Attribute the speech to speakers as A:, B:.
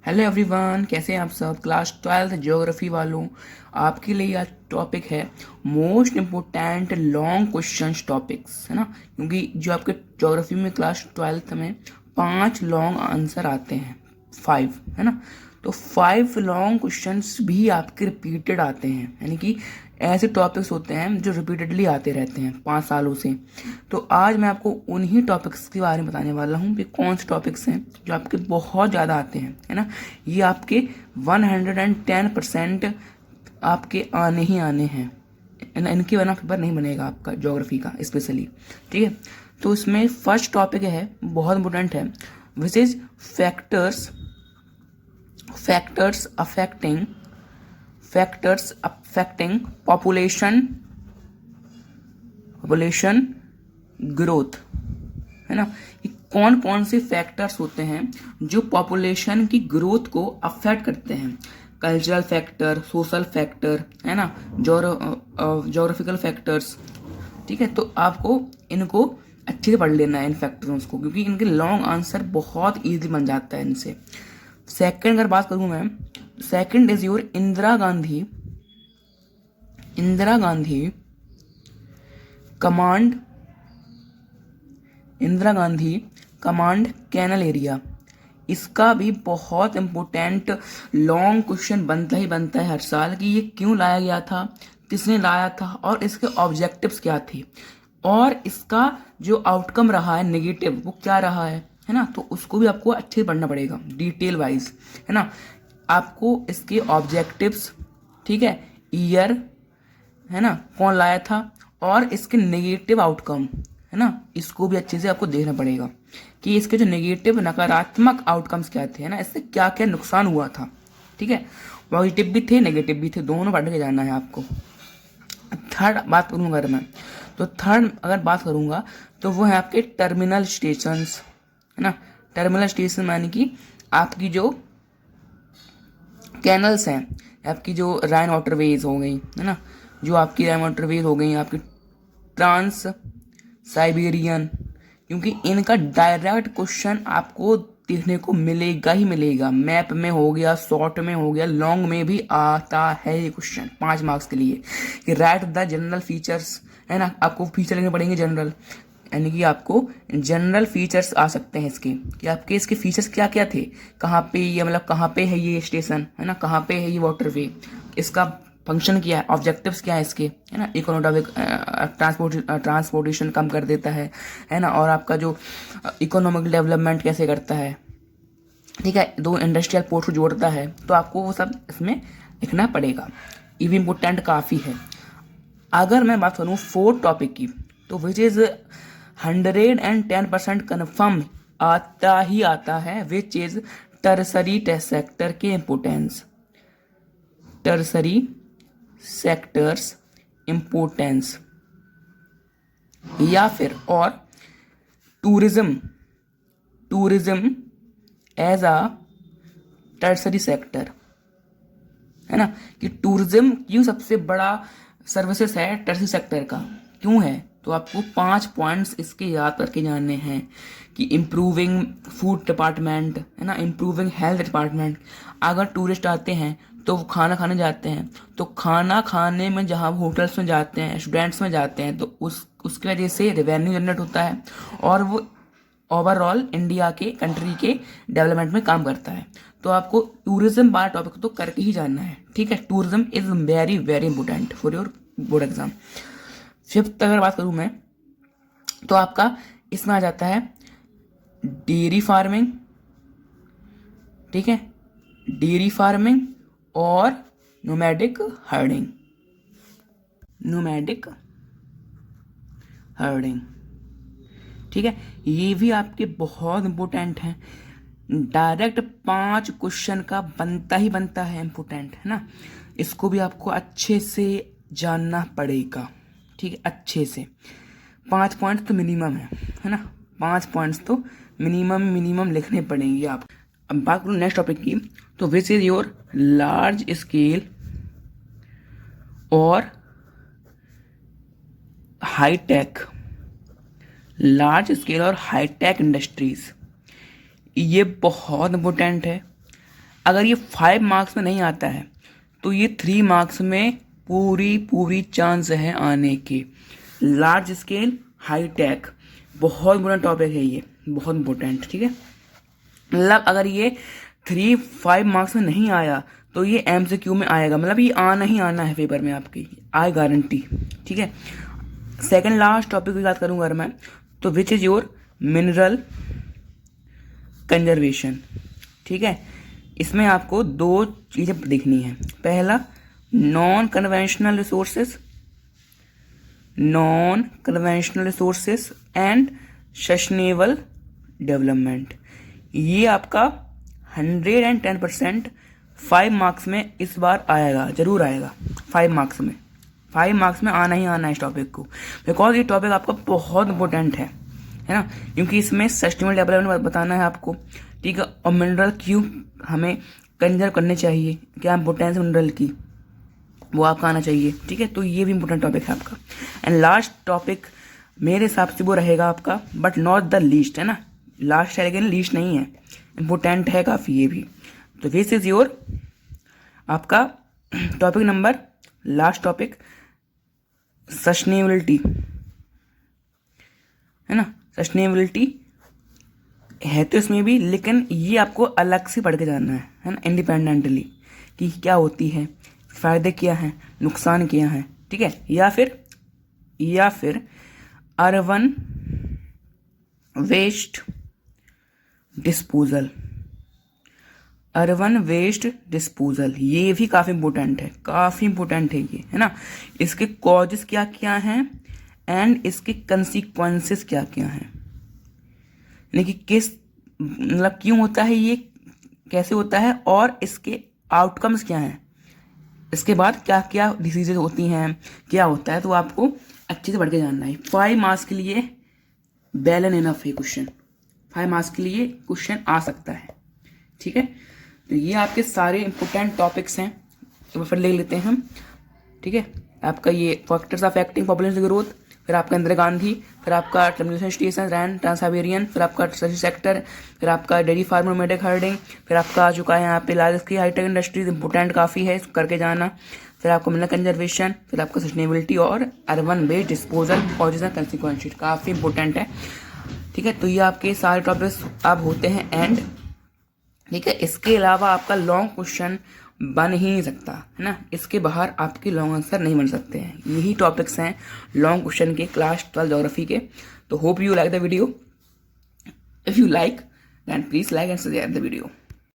A: Hello everyone, कैसे हैं आप सब। क्लास 12th ज्योग्राफी वालों, आपके लिए आज टॉपिक है most important long questions topics, है ना। क्योंकि जो आपके ज्योग्राफी में क्लास 12th में 5 लॉन्ग आंसर आते हैं, 5, है ना। तो 5 लॉन्ग क्वेश्चंस भी आपके रिपीटेड आते हैं, यानी कि ऐसे टॉपिक्स होते हैं जो रिपीटेडली आते रहते हैं 5 सालों से। तो आज मैं आपको उन्हीं टॉपिक्स के बारे में बताने वाला हूँ कि कौन से टॉपिक्स हैं जो आपके बहुत ज़्यादा आते हैं, है ना। ये आपके 110% आपके आने ही आने हैं, इनके बिना पेपर नहीं बनेगा आपका ज्योग्राफी का स्पेशली, ठीक है। तो इसमें फर्स्ट टॉपिक है, बहुत इंपॉर्टेंट है, which is factors factors affecting factors affecting population growth, है ना। कि कौन कौन से फैक्टर्स होते हैं जो पॉपुलेशन की ग्रोथ को अफेक्ट करते हैं। कल्चरल फैक्टर, सोशल फैक्टर, है ना, जोग्राफिकल फैक्टर्स, ठीक है। तो आपको इनको अच्छे से पढ़ लेना है इन फैक्टर्स को, क्योंकि इनके लॉन्ग आंसर बहुत इजीली बन जाता है इनसे। सेकंड अगर बात करूं मैं, second is your Indira Gandhi command canal area. इसका भी बहुत इंपॉर्टेंट लॉन्ग क्वेश्चन बनता ही बनता है हर साल कि ये क्यों लाया गया था, किसने लाया था और इसके ऑब्जेक्टिव्स क्या थे, और इसका जो आउटकम रहा है नेगेटिव वो क्या रहा है ना। तो उसको भी आपको अच्छे से पढ़ना पड़ेगा डिटेल वाइज, है ना। आपको इसके ऑब्जेक्टिव्स, ठीक है, ईयर, है ना, कौन लाया था, और इसके नेगेटिव आउटकम, है ना, इसको भी अच्छे से आपको देखना पड़ेगा कि इसके जो नेगेटिव नकारात्मक आउटकम्स क्या थे, है ना, इससे क्या क्या नुकसान हुआ था, ठीक है। पॉजिटिव भी थे, नेगेटिव भी थे, दोनों पढ़ के जाना है आपको। थर्ड बात करूंगा अगर मैं, तो थर्ड अगर बात करूंगा तो वो है आपके टर्मिनल स्टेशंस, है ना। टर्मिनल स्टेशन माने कि आपकी जो कैनल्स हैं, आपकी जो राइन वाटरवेज हो गई, है ना, जो आपकी राइन वाटरवेज हो गई आपकी ट्रांस साइबेरियन, क्योंकि इनका डायरेक्ट क्वेश्चन आपको देखने को मिलेगा ही मिलेगा। मैप में हो गया, शॉर्ट में हो गया, लॉन्ग में भी आता है ये क्वेश्चन 5 मार्क्स के लिए कि राइट द जनरल फीचर्स, है ना। आपको फीचर लेने पड़ेंगे जनरल, यानी कि आपको जनरल फीचर्स आ सकते हैं इसके, कि आपके इसके फीचर्स क्या क्या थे, कहाँ पे ये, मतलब कहाँ पे है ये स्टेशन, है ना, कहाँ पे है ये वाटरवे, इसका फंक्शन क्या है, ऑब्जेक्टिव्स क्या है इसके, है ना। इकोनॉमिक ट्रांसपोर्टेशन कम कर देता है ना, और आपका जो इकोनॉमिक डेवलपमेंट कैसे करता है, ठीक है, 2 इंडस्ट्रियल पोर्ट को जोड़ता है। तो आपको वो सब इसमें लिखना पड़ेगा, ये भी इम्पोर्टेंट काफ़ी है। अगर मैं बात करूँ फोर्थ टॉपिक की, तो विच इज़ 110% कन्फर्म आता ही आता है, विच इज़ टर्सरी सेक्टर के इम्पोर्टेंस, टर्सरी सेक्टर्स इम्पोर्टेंस, या फिर और tourism as a tertiary sector, है ना। कि टूरिज्म क्यों सबसे बड़ा सर्विसेज है टर्सरी सेक्टर का, क्यों है। तो आपको 5 पॉइंट्स इसके याद करके जाने हैं कि इम्प्रूविंग फूड डिपार्टमेंट, है ना, इम्प्रूविंग हेल्थ डिपार्टमेंट। अगर टूरिस्ट आते हैं तो वो खाना खाने जाते हैं, तो खाना खाने में जहाँ वो होटल्स में जाते हैं, रेस्टोरेंट्स में जाते हैं, तो उसकी वजह से रेवेन्यू जनरेट होता है, और वो ओवरऑल इंडिया के कंट्री के डेवलपमेंट में काम करता है। तो आपको टूरिज्म वाला टॉपिक तो करके ही जानना है, ठीक है। Tourism is very very important for your board exam. Fifth अगर बात करूं मैं, तो आपका इसमें आ जाता है डेयरी फार्मिंग, ठीक है, डेयरी फार्मिंग और नोमैडिक हर्डिंग, ठीक है। ये भी आपके बहुत इंपॉर्टेंट हैं, डायरेक्ट 5 क्वेश्चन का बनता ही बनता है इंपॉर्टेंट, है ना। इसको भी आपको अच्छे से जानना पड़ेगा, ठीक है, अच्छे से। 5 पॉइंट्स तो मिनिमम है ना, 5 पॉइंट्स तो मिनिमम लिखने पड़ेंगे आप। अब बात करूँ नेक्स्ट टॉपिक की, तो which is your large scale और हाईटेक इंडस्ट्रीज। ये बहुत इंपॉर्टेंट है, अगर ये 5 मार्क्स में नहीं आता है तो ये 3 मार्क्स में पूरी चांस है आने की। लार्ज स्केल हाईटेक बहुत इंपॉर्टेंट टॉपिक है, ये बहुत इंपॉर्टेंट, ठीक है। मतलब अगर ये 5 मार्क्स में नहीं आया तो ये MCQ में आएगा, मतलब ये आना ही आना है पेपर में आपकी, आई गारंटी, ठीक है। सेकंड लास्ट टॉपिक की बात करूंगा अगर मैं, तो which is your mineral conservation, ठीक है। इसमें आपको 2 चीज़ें देखनी है। पहला, non conventional resources and sustainable development. ये आपका 110% 5 मार्क्स में इस बार आएगा, जरूर आएगा। 5 मार्क्स में आना ही आना है इस टॉपिक को, बिकॉज ये टॉपिक आपका बहुत इंपॉर्टेंट है ना, क्योंकि इसमें सस्टेनेबल डेवलपमेंट बताना है आपको, ठीक है। और मिनरल क्यों हमें कंजर्व करने चाहिए, क्या इंपॉर्टेंस मिनरल की, वो आपका आना चाहिए, ठीक है। तो ये भी इंपॉर्टेंट टॉपिक है आपका। एंड लास्ट टॉपिक मेरे हिसाब से वो रहेगा आपका, बट नॉट द लीस्ट, है ना। लास्ट है लेकिन लीस्ट नहीं है, इंपॉर्टेंट है काफ़ी ये भी। तो दिस इज योर आपका topic number, last topic, sustainability, है ना। सस्टेनेबिलिटी है तो इसमें भी, लेकिन ये आपको अलग से पढ़ के जाना है ना, इंडिपेंडेंटली, कि क्या होती है, फ़ायदे क्या हैं, नुकसान क्या हैं, ठीक है। या फिर अर्बन वेस्ट डिस्पोजल, ये भी काफ़ी इंपॉर्टेंट है ये, है ना। इसके कॉजेस क्या क्या हैं एंड इसके कंसिक्वेंसेस क्या क्या हैं, यानी कि किस, मतलब क्यों होता है ये, कैसे होता है, और इसके आउटकम्स क्या हैं, इसके बाद क्या क्या डिसीजेज होती हैं, क्या होता है। तो आपको अच्छे से पढ़ के जानना है। 5 मार्क्स के लिए वेल एंड इनफ है क्वेश्चन, 5 मार्क्स के लिए क्वेश्चन आ सकता है, ठीक है। तो ये आपके सारे इंपॉर्टेंट टॉपिक्स हैं, तो फिर ले लेते हैं हम, ठीक है। आपका ये factors of acting population growth, फिर आपका इंदिरा गांधी, फिर आपका टर्मिनेशन स्टेशन रैन ट्रांसाइबेरियन, फिर आपका टर्शरी सेक्टर, फिर आपका डेयरी फार्म नोमैडिक हर्डिंग, फिर आपका आ चुका है यहाँ पे large scale hightech industries, important काफ़ी है, करके जाना। फिर आपका मिनरल कंजर्वेशन, फिर आपका सस्टेनेबिलिटी और urban waste disposal causes and consequences, काफ़ी इंपॉर्टेंट है, ठीक है। तो ये आपके सारे टॉपिक्स अब होते हैं एंड, ठीक है। इसके अलावा आपका लॉन्ग क्वेश्चन बन ही नहीं सकता, है ना। इसके बाहर आपके लॉन्ग आंसर नहीं बन सकते हैं। यही टॉपिक्स हैं लॉन्ग क्वेश्चन के क्लास 12 ज्योग्राफी के। तो hope you like the video. If you like then please like and share the video.